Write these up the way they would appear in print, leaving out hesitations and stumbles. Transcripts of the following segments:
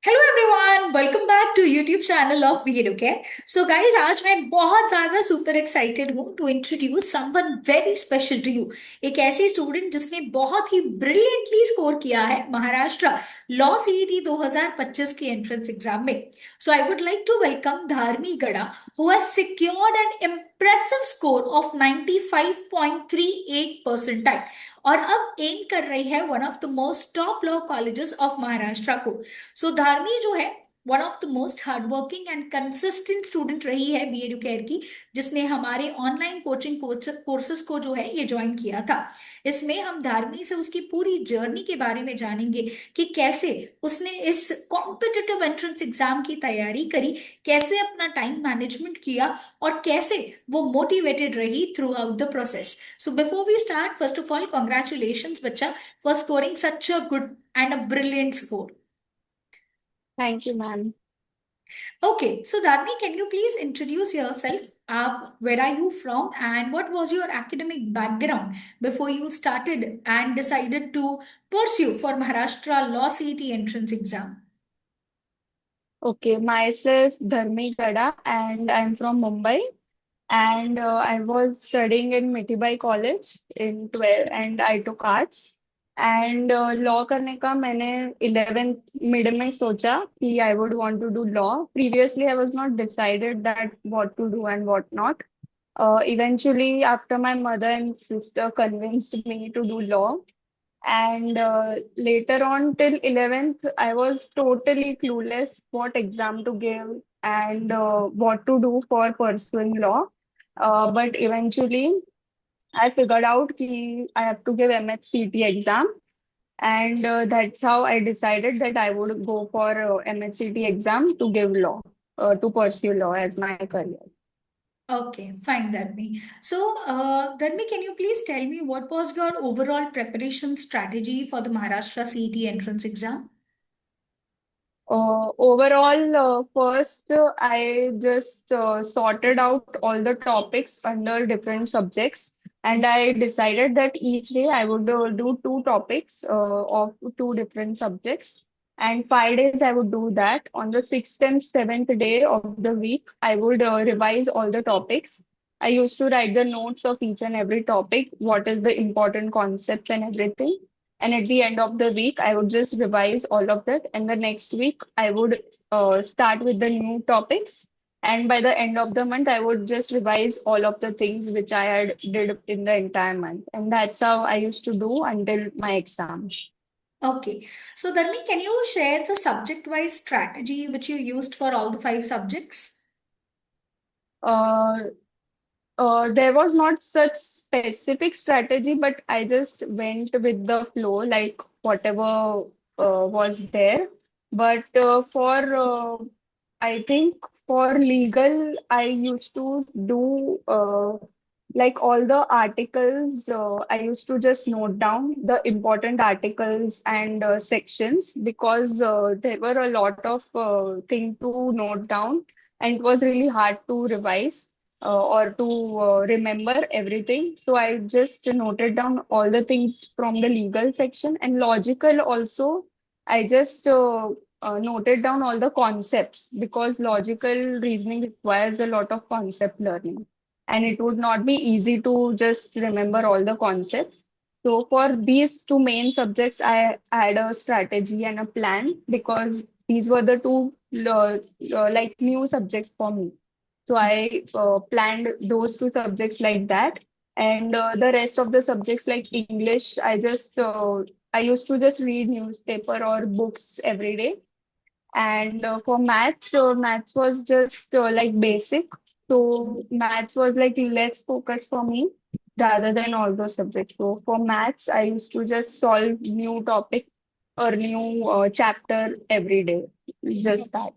Hello everyone, welcome back to YouTube channel of B okay. So guys, आज मैं बहुत ज्यादा सुपर एक्साइटेड हूँ to introduce someone very special to you. एक ऐसी स्टूडेंट जिसने बहुत ही ब्रिलियंटली स्कोर किया है महाराष्ट्र लॉ सीईटी 2025 के एंट्रेंस एग्जाम में। So I would like to welcome Dharmi Gada, who has secured an impressive score of 95.38 percentile और अब एम कर रही है one of the most top law colleges of Maharashtra को। सो धार्मी जो है one of the most hardworking and consistent student रही है बीएड केयर की, जिसने हमारे ऑनलाइन कोचिंग कोर्सेज को जो है ये ज्वाइन किया था। इसमें हम धार्मी से उसकी पूरी जर्नी के बारे में जानेंगे कि कैसे उसने इस कॉम्पिटिटिव एंट्रेंस एग्जाम की तैयारी करी, कैसे अपना टाइम मैनेजमेंट किया और कैसे वो मोटिवेटेड रही throughout the process. So before we start, first of all congratulation बच्चा for scoring such a good and a brilliant score. Thank you, ma'am. Okay, so Dharmi, can you please introduce yourself? Where are you from, and what was your academic background before you started and decided to pursue for Maharashtra Law CET entrance exam? Okay, myself Dharmi Gada, and I'm from Mumbai. And I was studying in Mitibai College in 12, and I took arts. And law करने का मैंने 11th mid में सोचा कि I would want to do law. Previously, I was not decided that what to do and what not. Eventually, after my mother and sister convinced me to do law, and later on till 11th, I was totally clueless what exam to give and what to do for pursuing law. But eventually, I figured out that I have to give MH CET exam, and that's how I decided that I would go for MH CET exam to give law, to pursue law as my career. Okay, fine, Dharmi. So, Dharmi, can you please tell me what was your overall preparation strategy for the Maharashtra CET entrance exam? Overall, first, I just sorted out all the topics under different subjects, and I decided that each day I would do two topics of two different subjects, and 5 days I would do that. On the sixth and seventh day of the week, I would revise all the topics. I used to write the notes of each and every topic, what is the important concepts and everything. And at the end of the week, I would just revise all of that. And the next week, I would start with the new topics. And by the end of the month, I would just revise all of the things which I had did in the entire month. And that's how I used to do until my exam. Okay, so Dharmi, can you share the subject-wise strategy which you used for all the five subjects? Uh, there was not such specific strategy, but I just went with the flow, like whatever was there. But I think for legal, I used to do like all the articles. I used to just note down the important articles and sections because there were a lot of things to note down, and it was really hard to revise or to remember everything. So I just noted down all the things from the legal section and logical also. I just noted down all the concepts because logical reasoning requires a lot of concept learning, and it would not be easy to just remember all the concepts. So for these two main subjects, I had a strategy and a plan because these were the two like new subjects for me. So I planned those two subjects like that. And the rest of the subjects like English, I used to just read newspaper or books every day. And for maths, maths was just like basic. So maths was like less focus for me rather than all those subjects. So for maths, I used to just solve new topic or new chapter every day. Just that.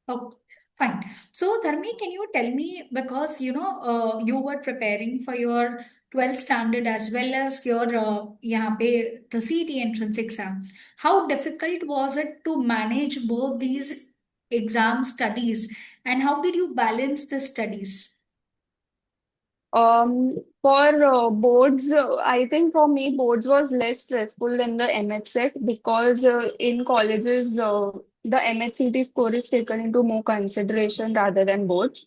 Oh, fine. So, Dharmi, can you tell me, because you were preparing for your 12th standard as well as your यहाँ पे the CET entrance exam. How difficult was it to manage both these exam studies, and how did you balance the studies? For boards, I think for me, boards was less stressful than the MH set because in colleges, the MHCT score is taken into more consideration rather than boards.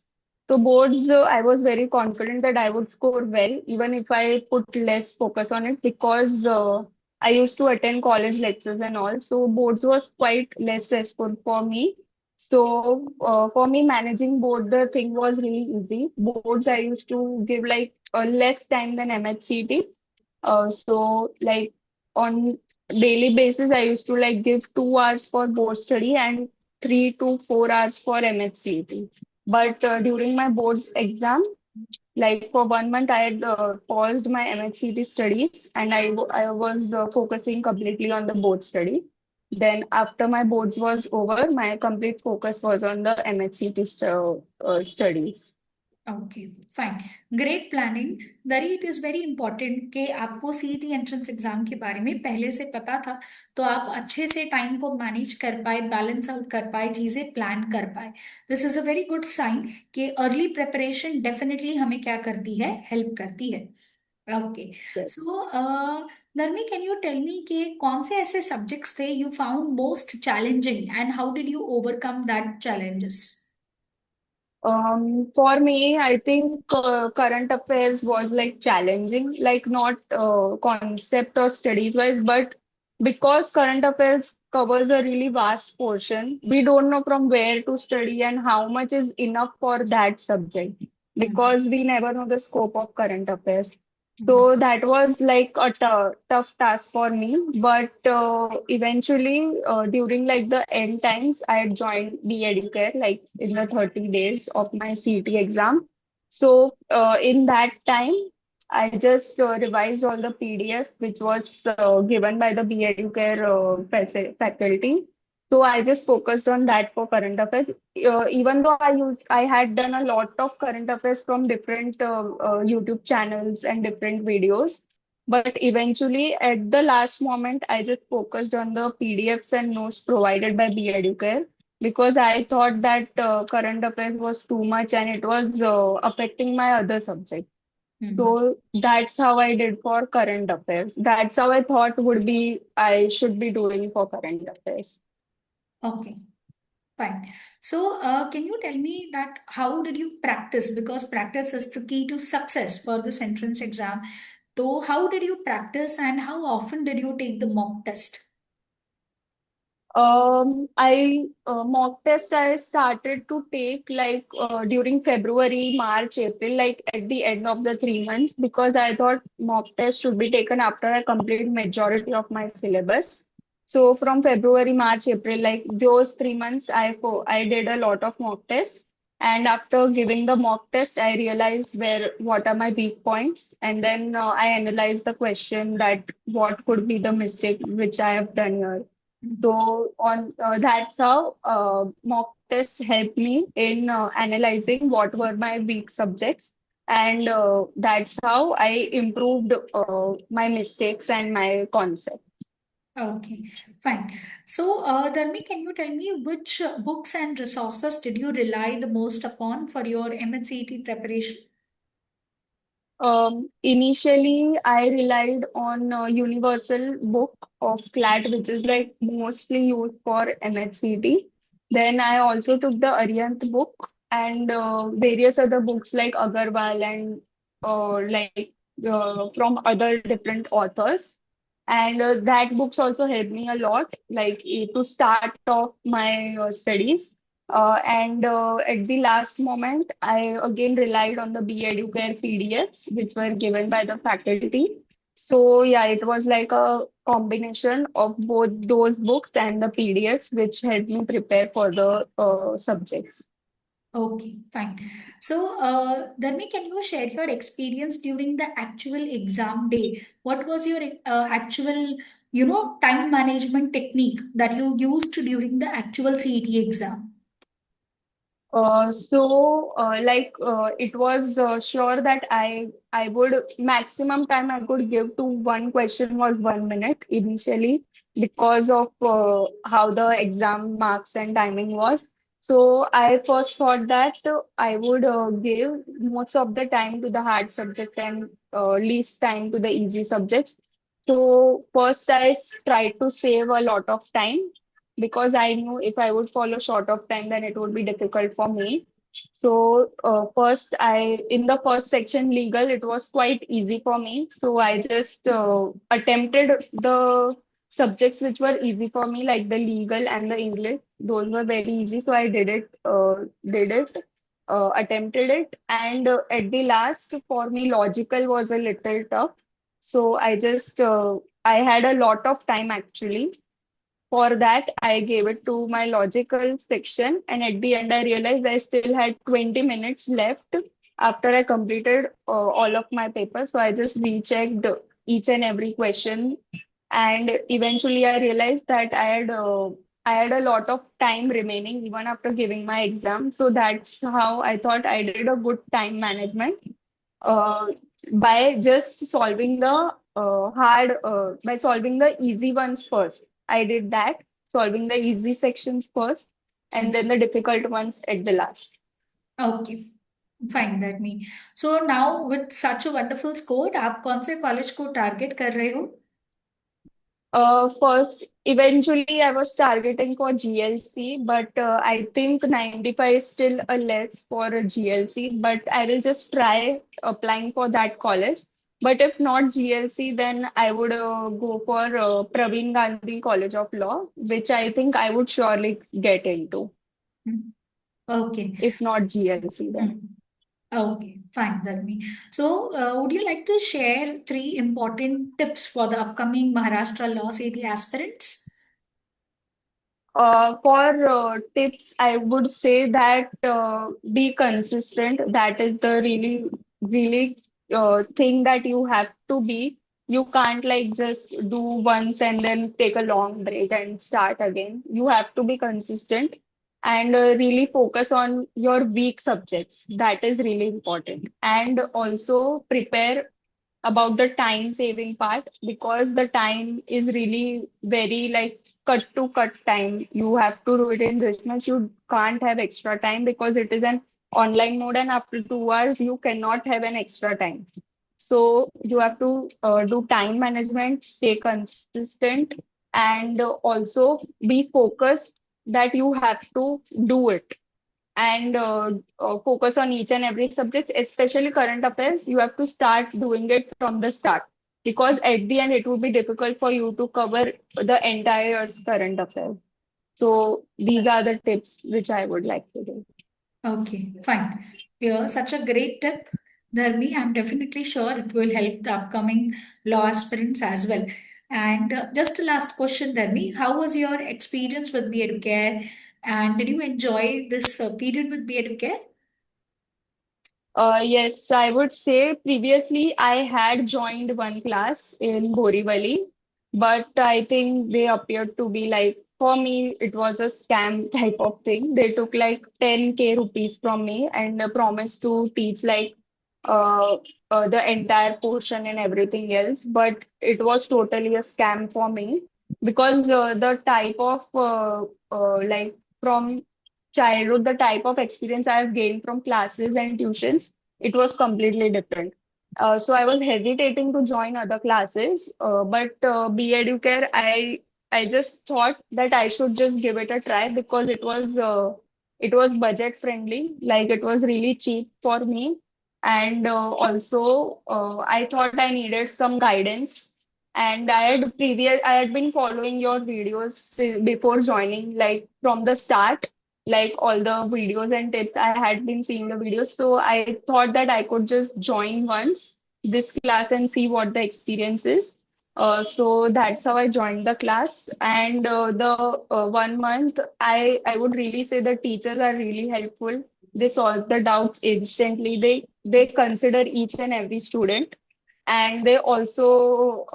So boards, I was very confident that I would score well, even if I put less focus on it, because I used to attend college lectures and all. So boards was quite less stressful for me. So for me, managing both the thing was really easy. Boards I used to give like less time than MHCT. So like on daily basis, I used to like give 2 hours for board study and 3 to 4 hours for MHCT. But during my boards exam, like for 1 month, I had paused my MHCT studies and I was focusing completely on the board study. Then after my boards was over, my complete focus was on the MHCT studies. Okay fine great planning दरी it is very important कि आपको CET entrance exam के बारे में पहले से पता था तो आप अच्छे से टाइम को मैनेज कर पाए बैलेंस आउट कर पाए चीजें प्लान कर पाए this is a very good sign कि अर्ली प्रिपरेशन डेफिनेटली हमें क्या करती है हेल्प करती है ओके सो धर्मी कैन यू टेल मी कि कौन से ऐसे सब्जेक्ट्स थे you found most challenging and how did you overcome that challenges For me, I think current affairs was like challenging, like not concept or studies wise, but because current affairs covers a really vast portion, we don't know from where to study and how much is enough for that subject because we never know the scope of current affairs. So that was like a tough task for me. But eventually, during like the end times, I had joined the Educare like in the 30 days of my CT exam. So in that time, I just revised all the PDF which was given by the B Educare faculty. So I just focused on that for current affairs. Even though I had done a lot of current affairs from different YouTube channels and different videos, but eventually at the last moment, I just focused on the PDFs and notes provided by B Educare because I thought that current affairs was too much and it was affecting my other subjects. So that's how I did for current affairs. That's how I thought would be I should be doing for current affairs. Okay. Fine. So, can you tell me that how did you practice? Because practice is the key to success for this entrance exam. So, how did you practice and how often did you take the mock test? I mock test I started to take like during February, March, April, like at the end of the 3 months because I thought mock test should be taken after I complete majority of my syllabus. So from February, March, April, like those 3 months, I did a lot of mock tests. And after giving the mock test, I realized what are my weak points, and then I analyzed the question that what could be the mistake which I have done here. So on that's how mock tests helped me in analyzing what were my weak subjects, and that's how I improved my mistakes and my concept. Okay, fine. So, Dharmi, can you tell me which books and resources did you rely the most upon for your MHCET preparation? Initially, I relied on Universal Book of CLAT, which is like mostly used for MHCT. Then I also took the Arihant book and various other books like Agarwal and like from other different authors. And that books also helped me a lot, like to start off my studies. And at the last moment, I again relied on the B Educare PDFs, which were given by the faculty. So yeah, it was like a combination of both those books and the PDFs, which helped me prepare for the subjects. Okay, fine. So, Dharmi, can you share your experience during the actual exam day? What was your actual, time management technique that you used during the actual CET exam? It was sure that I would maximum time I could give to one question was 1 minute initially because of how the exam marks and timing was. So I first thought that I would give most of the time to the hard subject and least time to the easy subjects. So first I tried to save a lot of time because I knew if I would follow short of time, then it would be difficult for me. So first, in the first section legal, it was quite easy for me. So I just attempted the subjects which were easy for me, like the legal and the English. Those were very easy, so I attempted it. And at the last, for me, logical was a little tough. So I had a lot of time actually. For that, I gave it to my logical section, and at the end, I realized I still had 20 minutes left after I completed all of my papers. So I just rechecked each and every question, and eventually, I realized that I had a lot of time remaining even after giving my exam. So that's how I thought I did a good time management uh, by just solving by solving the easy ones first. I did that, solving the easy sections first, and then the difficult ones at the last. Okay, fine that me so now with such a wonderful score आप कौन से college को target कर रहे हो? First, eventually, I was targeting for GLC, but I think 95 is still a less for a GLC, but I will just try applying for that college. But if not GLC, then I would go for Praveen Gandhi College of Law, which I think I would surely get into. Okay If not GLC, then. Okay fine Dharmi. So would you like to share three important tips for the upcoming Maharashtra law CET aspirants? For tips, I would say that be consistent. That is the really thing that you have to be. You can't like just do once and then take a long break and start again. You have to be consistent and really focus on your weak subjects. That is really important. And also prepare about the time saving part because the time is really very like cut to cut time. You have to do it in this much. You can't have extra time because it is an online mode, and after 2 hours, you cannot have an extra time. So you have to do time management, stay consistent, and also be focused that you have to do it and focus on each and every subject, especially current affairs. You have to start doing it from the start because at the end it would be difficult for you to cover the entire year's current affairs. So these are the tips which I would like to do. Okay, fine. Yeah, such a great tip, Dharmi. I'm definitely sure it will help the upcoming law aspirants as well. And just a last question, Dharmi. How was your experience with BEducare? And did you enjoy this period with BEducare? Yes, I would say previously I had joined one class in Borivali, but I think they appeared to be like, for me, it was a scam type of thing. They took like 10K rupees from me and promised to teach like uh, the entire portion and everything else, but it was totally a scam for me because the type of like from childhood, the type of experience I have gained from classes and tuitions, it was completely different. So I was hesitating to join other classes, but BEducare, I just thought that I should just give it a try because it was budget friendly, like it was really cheap for me, and also I thought I needed some guidance. And I had been following your videos before joining, like from the start, like all the videos and tips. I had been seeing the videos, so I thought that I could just join once this class and see what the experience is. So that's how I joined the class. And the 1 month, I would really say the teachers are really helpful. They solve the doubts instantly. They consider each and every student, and they also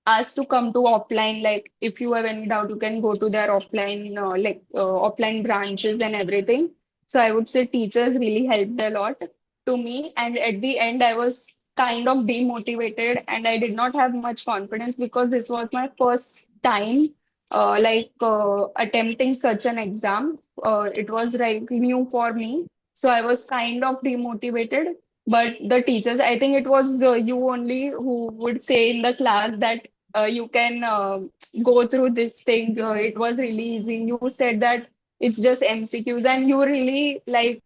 asked to come to offline. Like if you have any doubt, you can go to their offline branches and everything. So I would say teachers really helped a lot to me. And at the end, I was kind of demotivated and I did not have much confidence because this was my first time attempting such an exam. It was like new for me. So I was kind of demotivated. But the teachers, I think it was you only who would say in the class that you can go through this thing. It was really easy. You said that it's just MCQs, and you really like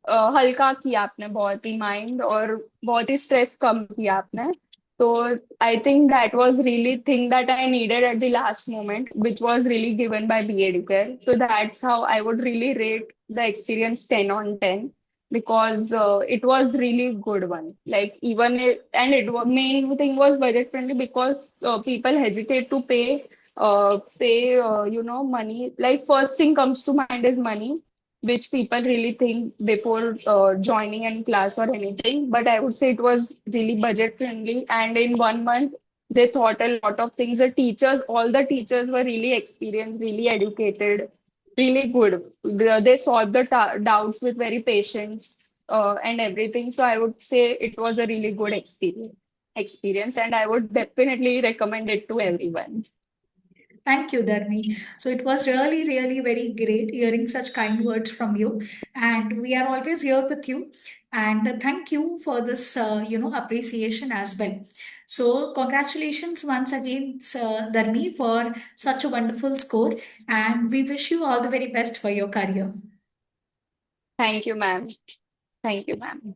हल्का किया आपने बहुत ही mind, और बहुत ही stress कम किया आपने. So I think that was really thing that I needed at the last moment, which was really given by B Educare. So that's how I would really rate the experience 10 on 10, because it was really good one. Like even it, and main thing was budget friendly, because people hesitate to pay money. Like first thing comes to mind is money, which people really think before joining any class or anything. But I would say it was really budget friendly. And in 1 month, they thought a lot of things. All the teachers were really experienced, really educated, really good. They solved the doubts with very patience and everything. So I would say it was a really good experience, and I would definitely recommend it to everyone. Thank you, Dharmi. So it was really, really very great hearing such kind words from you. And we are always here with you. And thank you for this, appreciation as well. So congratulations once again, Dharmi, for such a wonderful score. And we wish you all the very best for your career. Thank you, ma'am. Thank you, ma'am.